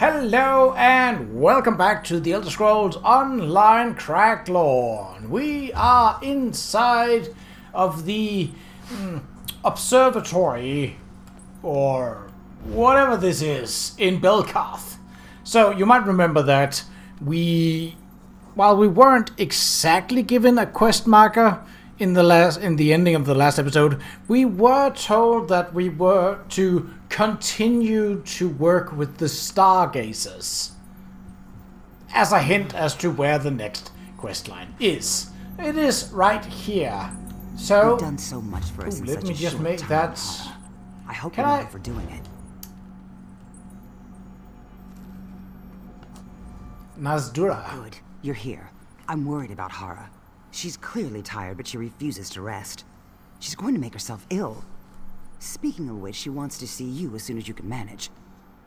Hello and welcome back to the Elder Scrolls Online Cracklawn. We are inside of the observatory, or whatever this is, in Belkarth. So you might remember that while we weren't exactly given a quest marker in the ending of the last episode, we were told that we were to continue to work with the Stargazers as a hint as to where the next quest line is. It is right here. So you've done so much for us in let such me a just short make time, that. Hara. I hope Can you're I- not for doing it. Nazdura. Good, you're here. I'm worried about Hara. She's clearly tired, but she refuses to rest. She's going to make herself ill. Speaking of which, she wants to see you as soon as you can manage.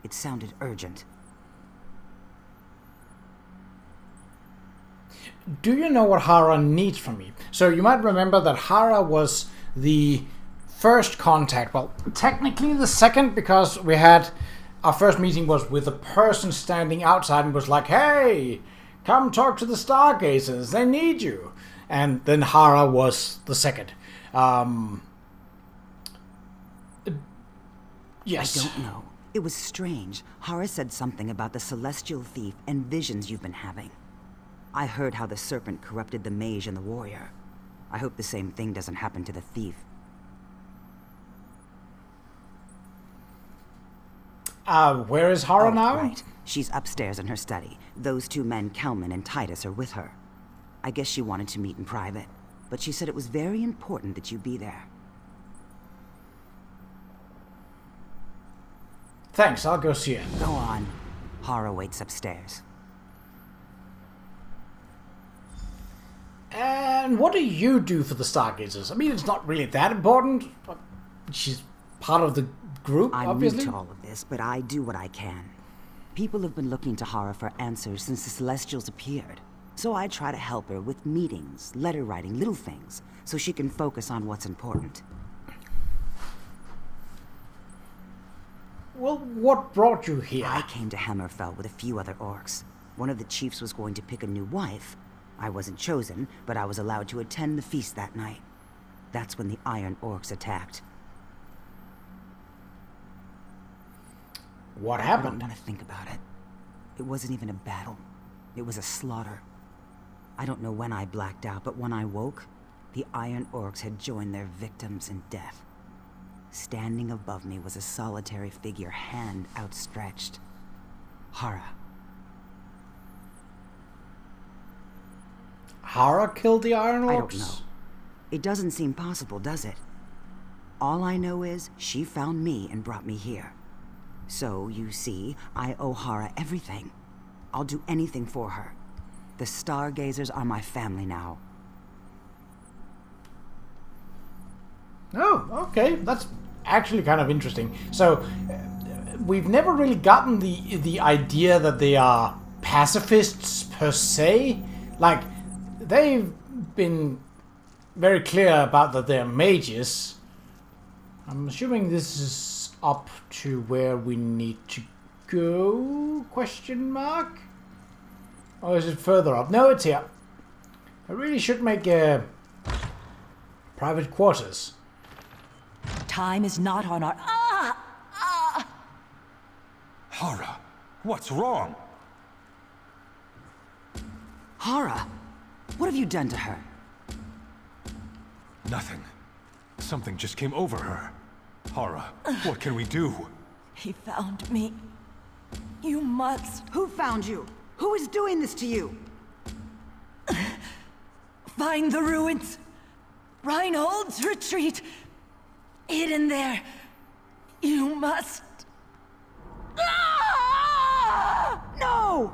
It sounded urgent. Do you know what Hara needs from me? So you might remember that Hara was the first contact. Well, technically the second, because we had our first meeting was with a person standing outside and was like, "Hey, come talk to the Stargazers. They need you." And then Hara was the second. Yes. I don't know. It was strange. Hara said something about the celestial thief and visions you've been having. I heard how the serpent corrupted the mage and the warrior. I hope the same thing doesn't happen to the thief. Where is Hara now? Right. She's upstairs in her study. Those two men, Kelman and Titus, are with her. I guess she wanted to meet in private, but she said it was very important that you be there. Thanks, I'll go see her. Go on. Hara waits upstairs. And what do you do for the Stargazers? I mean, it's not really that important. She's part of the group, I'm obviously. new to all of this, but I do what I can. People have been looking to Hara for answers since the Celestials appeared. So I try to help her with meetings, letter writing, little things, so she can focus on what's important. Well, what brought you here? I came to Hammerfell with a few other orcs. One of the chiefs was going to pick a new wife. I wasn't chosen, but I was allowed to attend the feast that night. That's when the Iron Orcs attacked. What I happened? don't want to think about it. It wasn't even a battle. It was a slaughter. I don't know when I blacked out, but when I woke, the Iron Orcs had joined their victims in death. Standing above me was a solitary figure, hand outstretched. Hara. Hara killed the Iron Orcs? I don't know. It doesn't seem possible, does it? All I know is she found me and brought me here. So, you see, I owe Hara everything. I'll do anything for her. The Stargazers are my family now. Oh, okay. That's actually kind of interesting. So, we've never really gotten the idea that they are pacifists per se. Like, they've been very clear about that they're mages. I'm assuming this is up to where we need to go? Question mark? Or is it further up? No, it's here. I really should make private quarters. Time is not on our... Hara, what's wrong? Hara! What have you done to her? Nothing. Something just came over her. Hara, what can we do? He found me. You must Who found you? Who is doing this to you? find the ruins. Reinhold's retreat. Hidden there. You must... No!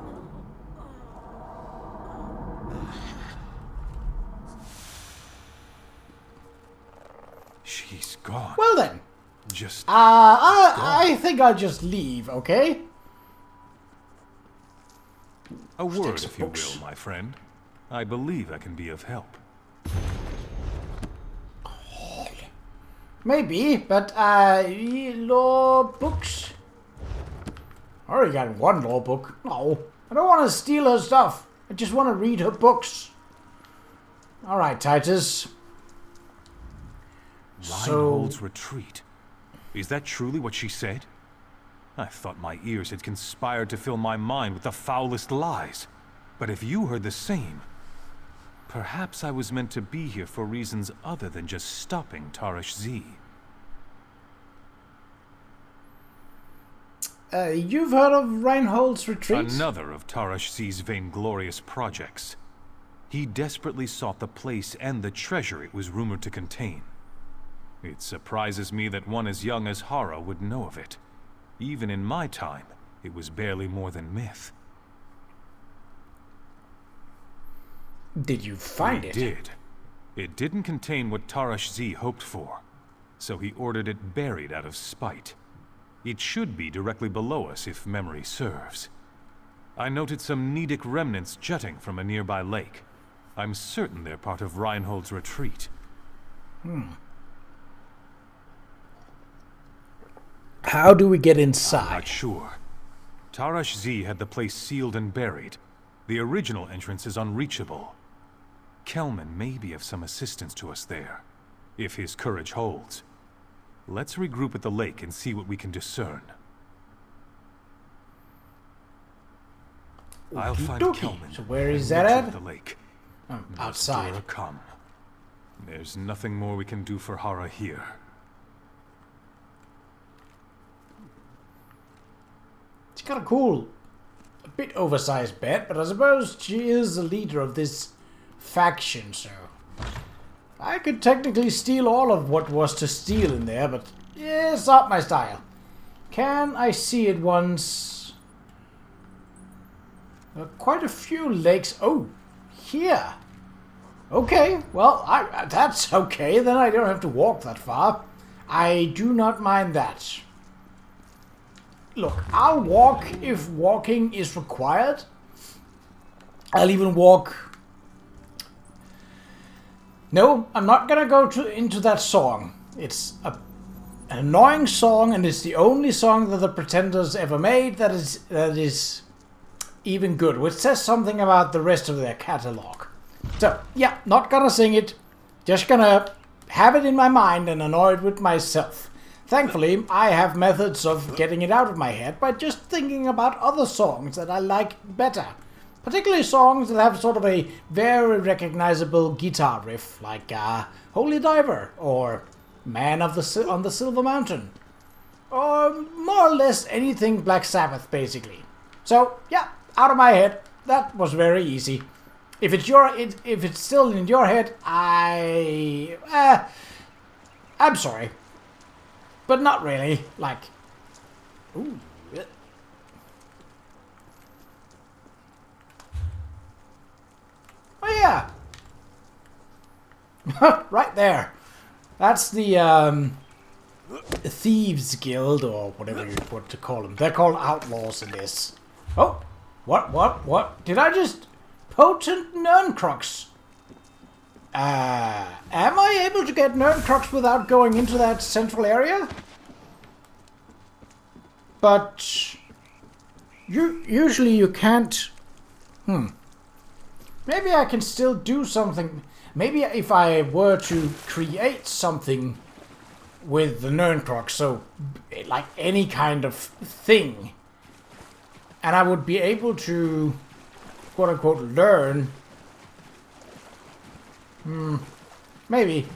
She's gone. Well then. Just I think I'll just leave, okay? a word, some if you books. will, my friend. I believe I can be of help. Maybe, but law books. I already got one law book. No, I don't want to steal her stuff. I just want to read her books. Alright, Titus. Reinhold's retreat. Is that truly what she said? I thought my ears had conspired to fill my mind with the foulest lies. But if you heard the same, perhaps I was meant to be here for reasons other than just stopping Qa'Rajh. You've heard of Reinhold's retreat? Another of Qa'Rajh's vainglorious projects. He desperately sought the place and the treasure it was rumored to contain. It surprises me that one as young as Hara would know of it. Even in my time, it was barely more than myth. Did you find it? It did. It didn't contain what Qa'Rajh hoped for, so he ordered it buried out of spite. It should be directly below us if memory serves. I noted some Nedic remnants jutting from a nearby lake. I'm certain they're part of Reinhold's retreat. How do we get I'm inside? not sure. Qa'Rajh had the place sealed and buried. The original entrance is unreachable. Kelman may be of some assistance to us there, if his courage holds. Let's regroup at the lake and see what we can discern. I'll find Okey-dokey. Kelman. So where is and that meet you at? the lake. Outside. Nostura come. There's nothing more we can do for Hara here. She's got a bit oversized bed, but I suppose she is the leader of this faction, so I could technically steal all of what was to steal in there, but yeah, it's not my style. Can I see it once? Quite a few lakes. Oh, here. Okay, well, that's okay. Then I don't have to walk that far. I do not mind that. Look, I'll walk if walking is required. I'll even walk... No, I'm not gonna go into that song. It's an annoying song, and it's the only song that the Pretenders ever made that is even good, which says something about the rest of their catalog. So, yeah, not gonna sing it. Just gonna have it in my mind and annoy it with myself. Thankfully, I have methods of getting it out of my head by just thinking about other songs that I like better. Particularly songs that have sort of a very recognizable guitar riff, like Holy Diver, or Man on the Silver Mountain. Or more or less anything Black Sabbath, basically. So, yeah, out of my head. That was very easy. If it's still in your head, I'm sorry. But not really, like... Ooh. Oh yeah! Right there. That's the Thieves Guild, or whatever you want to call them. They're called outlaws in this. Oh! What? Did I just... Potent Nerncrux. Am I able to get Nerncrux without going into that central area? But... usually you can't... Maybe I can still do something. Maybe if I were to create something with the Nerncrux, so like any kind of thing, and I would be able to, quote-unquote, learn... Maybe.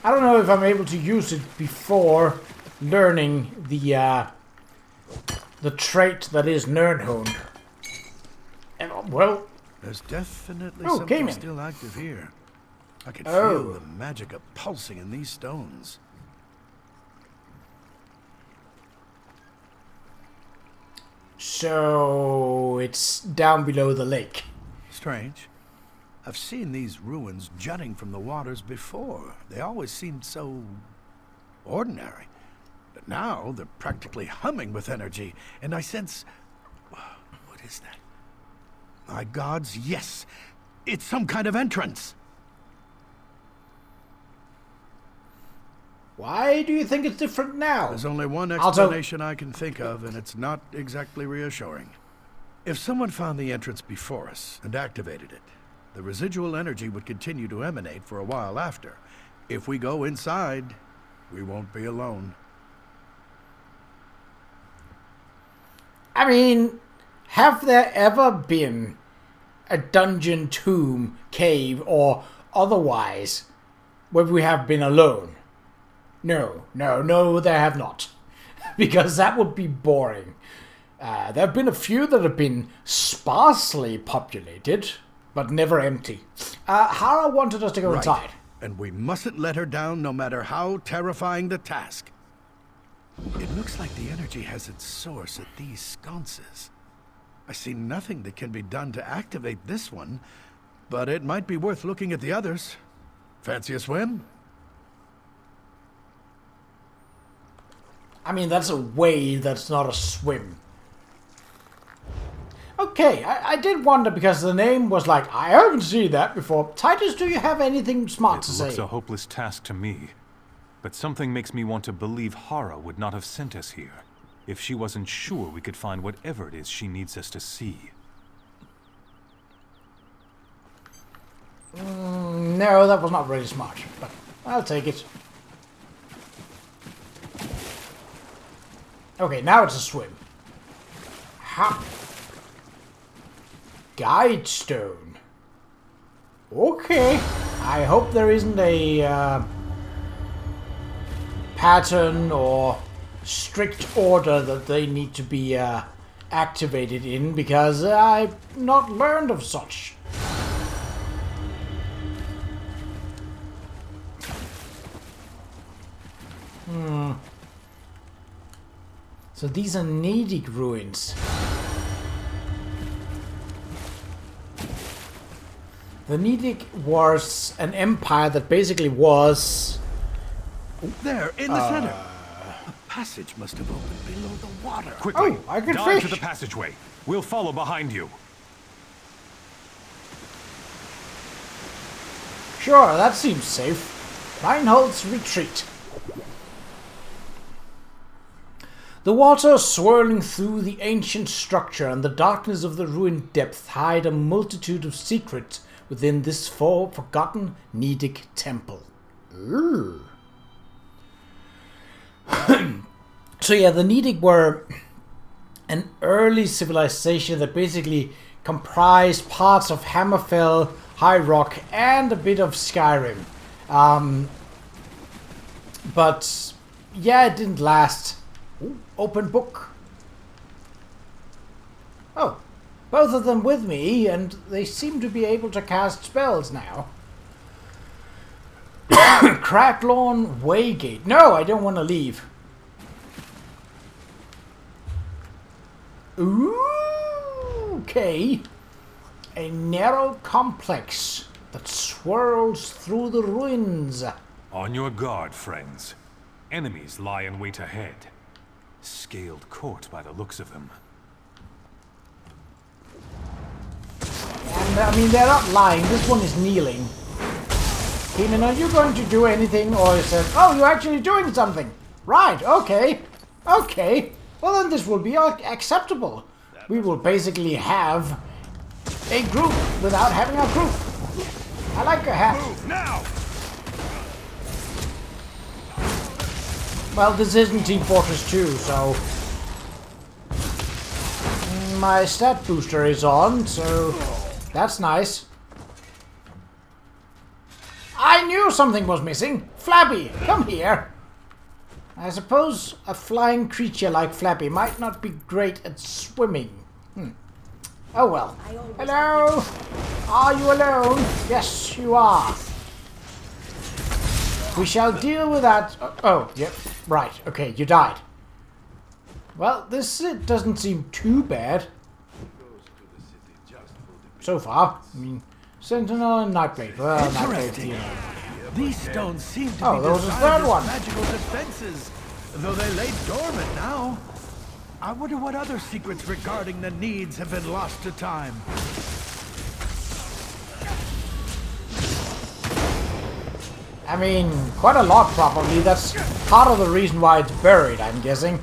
I don't know if I'm able to use it before learning the trait that is Nerdhone. And, well... There's definitely Oh, something Cayman. still active here. I can Oh. feel the magic pulsing in these stones. So it's down below the lake. Strange. I've seen these ruins jutting from the waters before. They always seemed so ordinary. But now they're practically humming with energy, and I sense... What is that? My gods, yes! It's some kind of entrance! Why do you think it's different now? There's only one explanation I can think of, and it's not exactly reassuring. If someone found the entrance before us and activated it, the residual energy would continue to emanate for a while after. If we go inside, we won't be alone. I mean, have there ever been a dungeon, tomb, cave, or otherwise where we have been alone? No, there have not. Because that would be boring. There have been a few that have been sparsely populated, but never empty. Hara wanted us to go inside. And we mustn't let her down no matter how terrifying the task. It looks like the energy has its source at these sconces. I see nothing that can be done to activate this one, but it might be worth looking at the others. Fancy a swim? I mean, that's a wade, that's not a swim. Okay, I did wonder because the name was like, I haven't seen that before. Titus, do you have anything smart to say? It looks a hopeless task to me, but something makes me want to believe Hara would not have sent us here if she wasn't sure we could find whatever it is she needs us to see. No, that was not really smart, but I'll take it. Okay, now it's a swim. Ha! Guide stone. Okay. I hope there isn't a pattern or strict order that they need to be activated in, because I've not learned of such. So these are Nedic ruins. The Nedic was an empire that basically was... There, in the center. A passage must have opened below the water. Quickly, I can dive fish. to the passageway. We'll follow behind you. Sure, that seems safe. Reinhold's retreat. The water swirling through the ancient structure and the darkness of the ruined depth hide a multitude of secrets within this forgotten Nedic temple. So yeah, the Nedic were an early civilization that basically comprised parts of Hammerfell, High Rock, and a bit of Skyrim. But yeah, it didn't last. Ooh, open book. Oh, both of them with me, and they seem to be able to cast spells now. Cracklawn Waygate. No, I don't want to leave. Ooh, okay. A narrow complex that swirls through the ruins. On your guard, friends. Enemies lie in wait ahead. Scaled court by the looks of them. And I mean, they're not lying. This one is kneeling. Keenan, are you going to do anything? Or is it, oh, you're actually doing something. Right, okay. Okay. Well, then this will be acceptable. We will basically have a group without having a group. I like your hat. Move now! Well, this isn't Team Fortress 2, so... my stat booster is on, so that's nice. I knew something was missing! Flabby, come here! I suppose a flying creature like Flabby might not be great at swimming. Oh well. Hello? Are you alone? Yes, you are. We shall deal with that. Oh, yep. Right. Okay, you died. Well, this doesn't seem too bad. So far. I mean, Sentinel and Nightblade. Well, Nightblade, you know. These stones seem to Oh, be there was a designed third as one. magical defenses, though they lay dormant now. I wonder what other secrets regarding the needs have been lost to time. I mean, quite a lot probably. That's part of the reason why it's buried, I'm guessing.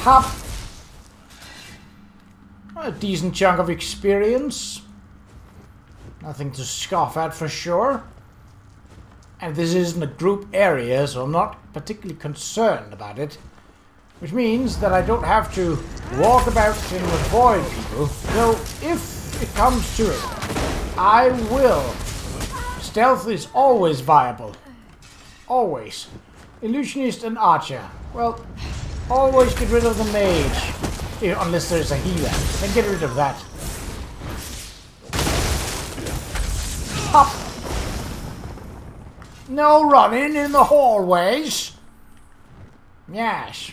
Hop. A decent chunk of experience. Nothing to scoff at for sure. And this isn't a group area, so I'm not particularly concerned about it. Which means that I don't have to walk about and avoid people. Though, if it comes to it, I will. Stealth is always viable. Always. Illusionist and archer. Well, always get rid of the mage. Unless there's a healer. Then get rid of that. Hop! No running in the hallways. Yes.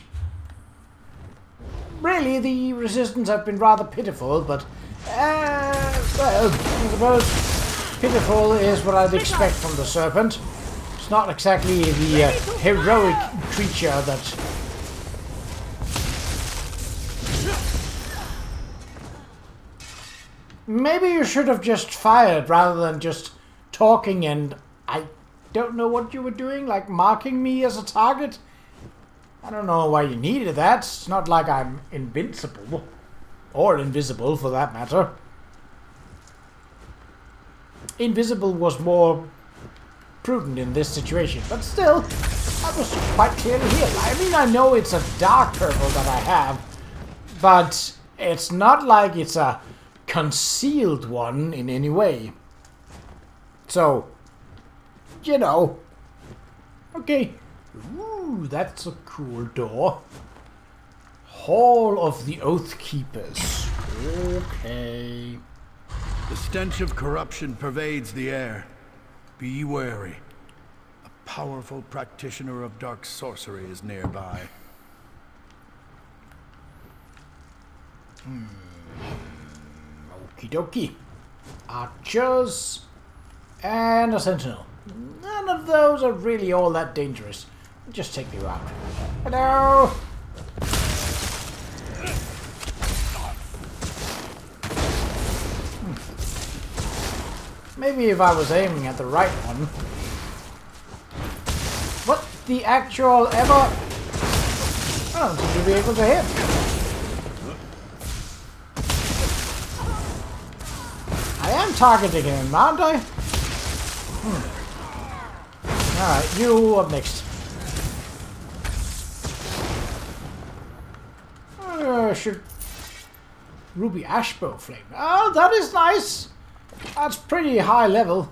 Really, the resistance have been rather pitiful, but well, I suppose pitiful is what I'd expect from the serpent. It's not exactly the heroic creature that... Maybe you should have just fired rather than just talking and I don't know what you were doing, like marking me as a target. I don't know why you needed that. It's not like I'm invincible. Or invisible, for that matter. Invisible was more prudent in this situation. But still, I was quite clearly here. I mean, I know it's a dark purple that I have. But it's not like it's a concealed one in any way. So, you know. Okay. Ooh, that's a cool door. Hall of the Oath Keepers. Okay. The stench of corruption pervades the air. Be wary. A powerful practitioner of dark sorcery is nearby. Okie dokie. Archers and a sentinel. None of those are really all that dangerous. Just take you out. Hello! Maybe if I was aiming at the right one. What the actual ever? I don't seem to be able to hit. I am targeting him, aren't I? Alright, you up next. Should Ruby Ashbow Flame. Oh, that is nice. That's pretty high level.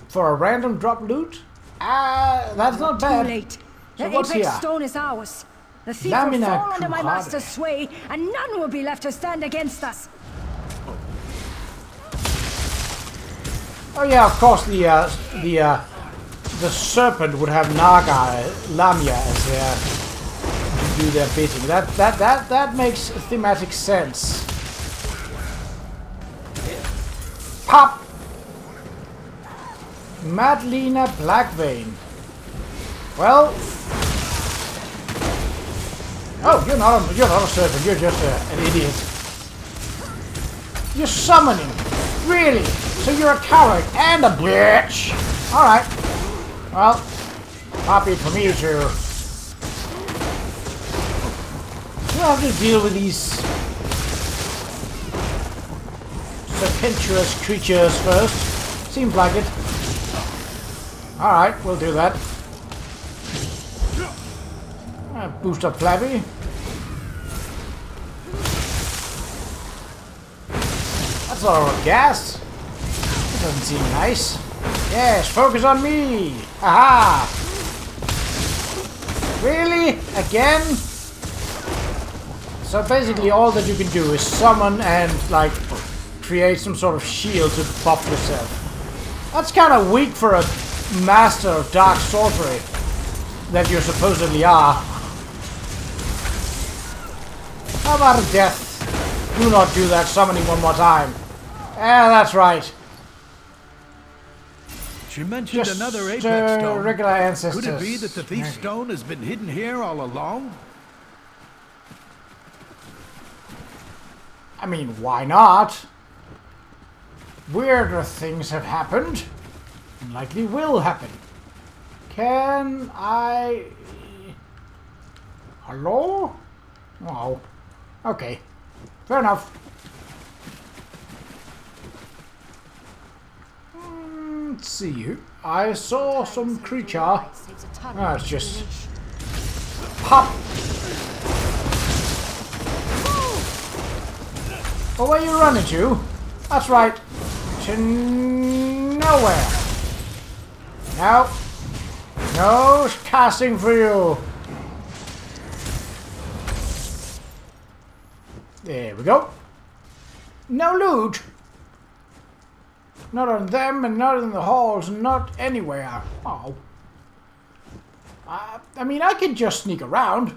For a random drop loot? That's not bad. Too late. So The what's apex here? stone is ours. The thief Lamina will fall under my Qa'Rajh. master's sway, and none will be left to stand against us. Oh yeah, of course the serpent would have Naga Lamia as their to do their bidding. That makes thematic sense. Pop! Madlena Blackvein. Well, oh, you're not a serpent. You're just an idiot. You're summoning, really? So you're a coward and a bitch. All right. Well, happy for me to. We'll have to deal with these serpentuous creatures first. Seems like it. Alright, we'll do that. Boost up Flabby. That's a lot of gas. That doesn't seem nice. Yes, focus on me. Haha. Really? Again? So basically all that you can do is summon and, like, create some sort of shield to buff yourself. That's kind of weak for a master of dark sorcery that you supposedly are. How about a death? Do not do that summoning one more time. Yeah, that's right. She mentioned Just another apex stone. regular ancestors. Could it be that the thief's stone has been hidden here all along? I mean, why not? Weirder things have happened. And likely will happen. Can I... Hello? Oh. Okay. Fair enough. Let's see. I saw some creature. Ah, it's just... Pop! Oh, where you running to? That's right. To nowhere. No. No casting for you. There we go. No loot. Not on them, and not in the halls, and not anywhere. Oh. I mean, I can just sneak around.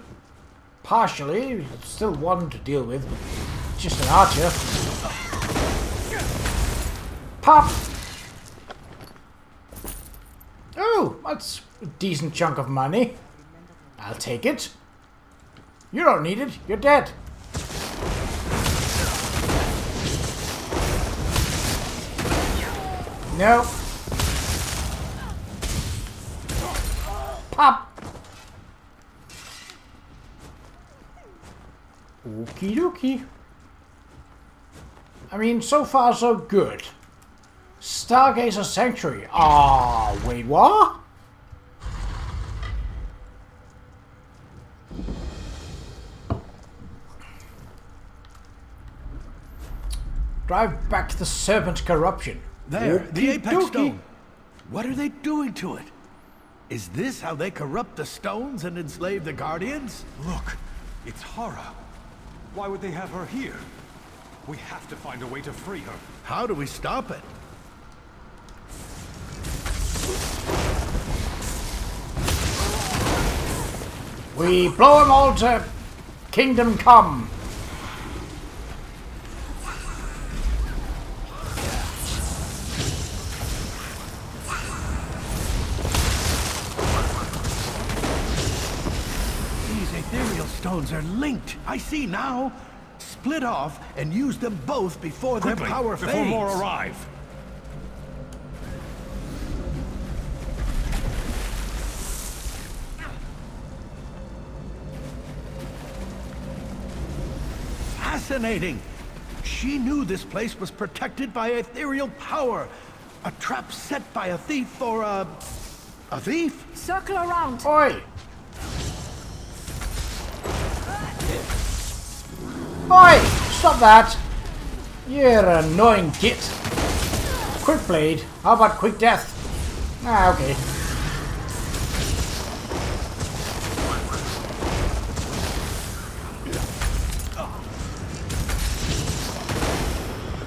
Partially. Still one to deal with. Just an archer. Pop! Oh, that's a decent chunk of money. I'll take it. You don't need it. You're dead. No. Pop! Okie dokie. I mean, so far so good. Stargazer Sanctuary. Ah, wait, what? Drive back the serpent corruption. There, the Okie Apex dokie. Stone. What are they doing to it? Is this how they corrupt the stones and enslave the Guardians? Look, it's Hara. Why would they have her here? We have to find a way to free her. How do we stop it? We blow them all to Kingdom Come. These ethereal stones are linked. I see now. Split off and use them both before Quickly, their power before fades. more arrive. Fascinating. She knew this place was protected by ethereal power. A trap set by a thief or a thief? Circle around. Oi! Oi! Stop that! You're an annoying git. Quick blade. How about quick death? Ah, okay.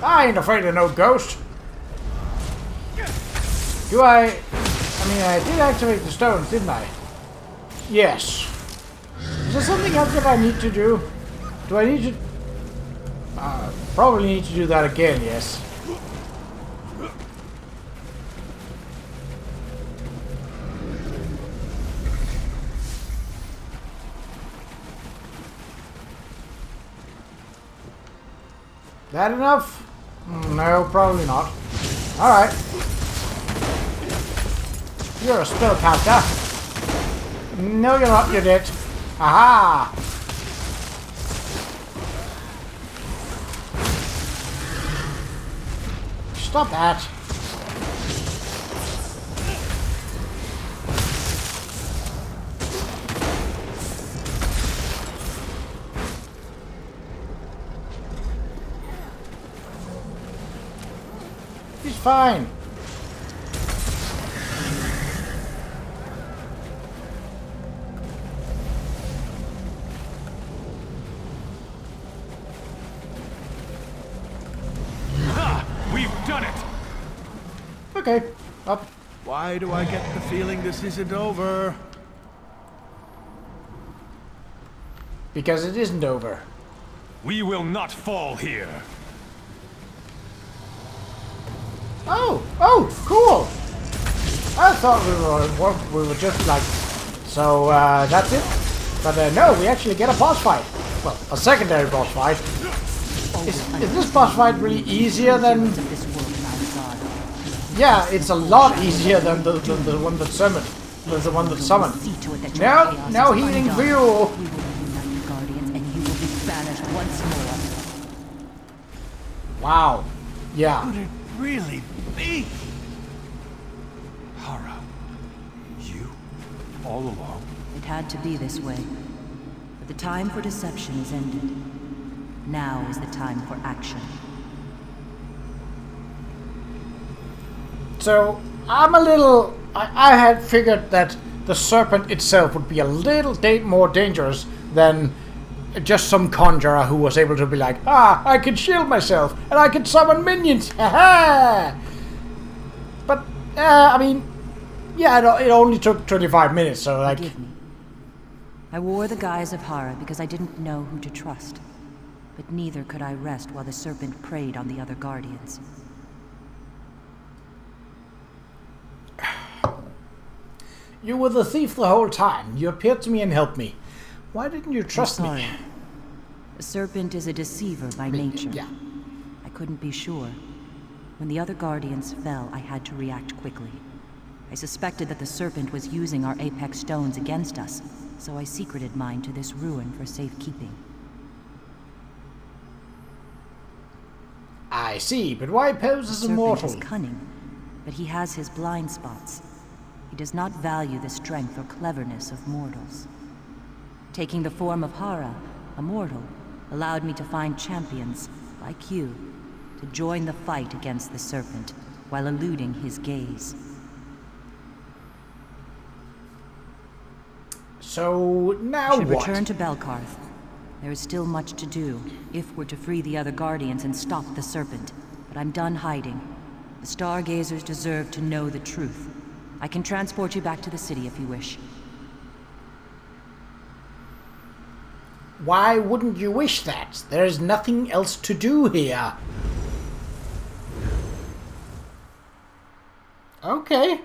I ain't afraid of no ghost. Do I mean, I did activate the stones, didn't I? Yes. Is there something else that I need to do? Do I need to... probably need to do that again, yes. That enough? No, probably not. Alright. You're a spellcaster. No, you're not. You're dead. Aha! Stop that. He's fine. We've done it! Okay, up. Why do I get the feeling this isn't over? Because it isn't over. We will not fall here. Oh, cool. I thought we were just like, so that's it. But no, we actually get a boss fight. Well, a secondary boss fight. Is this boss fight really easier than... Of this world and our God. Yeah, it's a lot easier than the one that summoned. The one that summoned. See to it that your chaos No is healing undone. for you. We will reunite the Guardians, and you will be banished once more. Wow. Yeah. Could it really be? Hara, you? All along? It had to be this way. But the time for deception is ended. Now is the time for action. So, I'm a little... I had figured that the serpent itself would be a little more dangerous than just some conjurer who was able to be like, I can shield myself, and I can summon minions, haha! But, I mean, yeah, it only took 25 minutes, so like... Forgive me. I wore the guise of Hara because I didn't know who to trust. But neither could I rest while the serpent preyed on the other Guardians. You were the thief the whole time. You appeared to me and helped me. Why didn't you trust I'm me? sorry. The serpent is a deceiver by nature. Yeah. I couldn't be sure. When the other Guardians fell, I had to react quickly. I suspected that the serpent was using our apex stones against us, so I secreted mine to this ruin for safekeeping. I see, but why pose as The serpent immortal? is cunning, but he has his blind spots. He does not value the strength or cleverness of mortals. Taking the form of Hara, a mortal, allowed me to find champions, like you, to join the fight against the serpent, while eluding his gaze. So, now I should what? return to Belkarth. There is still much to do, if we're to free the other Guardians and stop the serpent. But I'm done hiding. The Stargazers deserve to know the truth. I can transport you back to the city if you wish. Why wouldn't you wish that? There is nothing else to do here. Okay.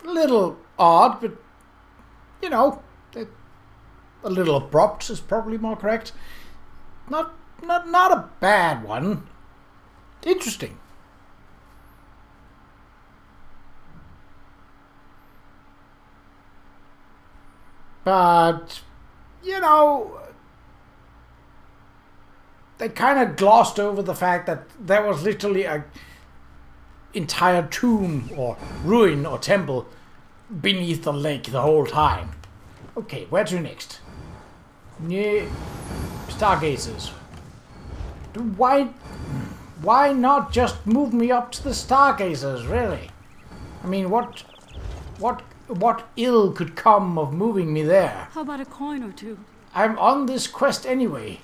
A little odd, but, you know, a little abrupt is probably more correct. Not a bad one. Interesting. But, you know, they kind of glossed over the fact that there was literally a entire tomb or ruin or temple beneath the lake the whole time. Okay, where to next? Yeah, Stargazers. Why not just move me up to the Stargazers, really? I mean, what ill could come of moving me there? How about a coin or two? I'm on this quest anyway.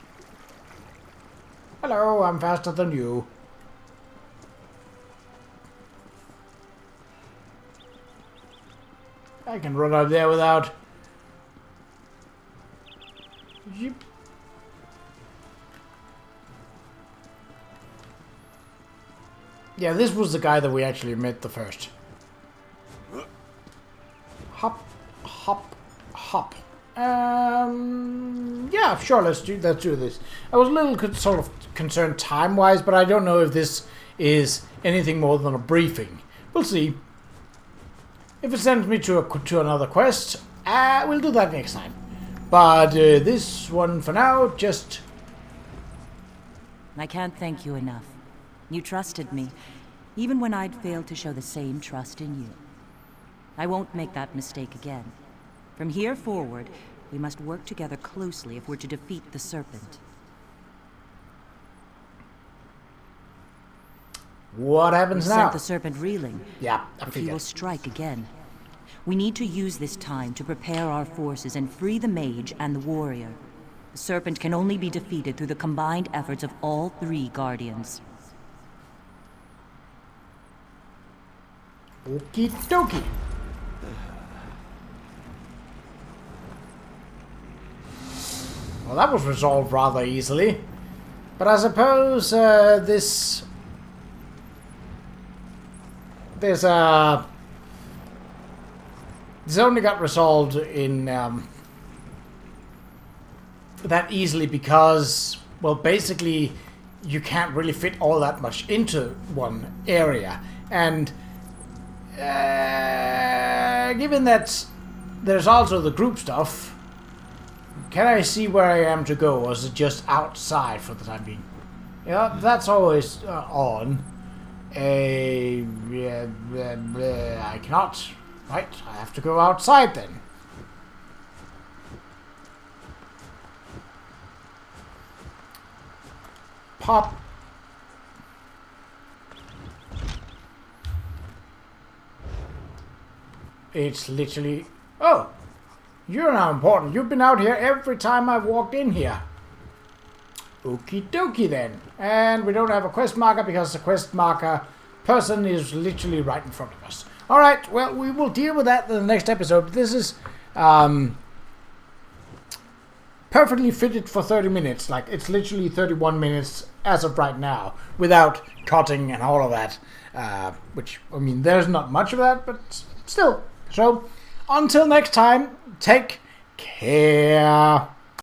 Hello, I'm faster than you. I can run out there without... Yep. Yeah, this was the guy that we actually met the first. Hop, hop, hop. Yeah, sure, let's do this. I was a little sort of concerned time-wise, but I don't know if this is anything more than a briefing. We'll see. If it sends me to another quest, we'll do that next time. But this one for now, just... I can't thank you enough. You trusted me, even when I'd failed to show the same trust in you. I won't make that mistake again. From here forward, we must work together closely if we're to defeat the serpent. What happens We now? sent the serpent reeling. Yeah, I But he figured. will strike again. We need to use this time to prepare our forces and free the mage and the warrior. The serpent can only be defeated through the combined efforts of all three guardians. Okie dokie. Well, that was resolved rather easily. But I suppose this only got resolved in that easily because, well, basically you can't really fit all that much into one area. And given that there's also the group stuff, can I see where I am to go, or is it just outside for the time being? Yeah, that's always on. I cannot. Right, I have to go outside then. Pop. It's literally... Oh! You're now important. You've been out here every time I've walked in here. Okie dokie then. And we don't have a quest marker because the quest marker person is literally right in front of us. Alright, well, we will deal with that in the next episode. But this is perfectly fitted for 30 minutes. Like, it's literally 31 minutes as of right now, without cutting and all of that. Which, I mean, there's not much of that, but still. So, until next time, take care.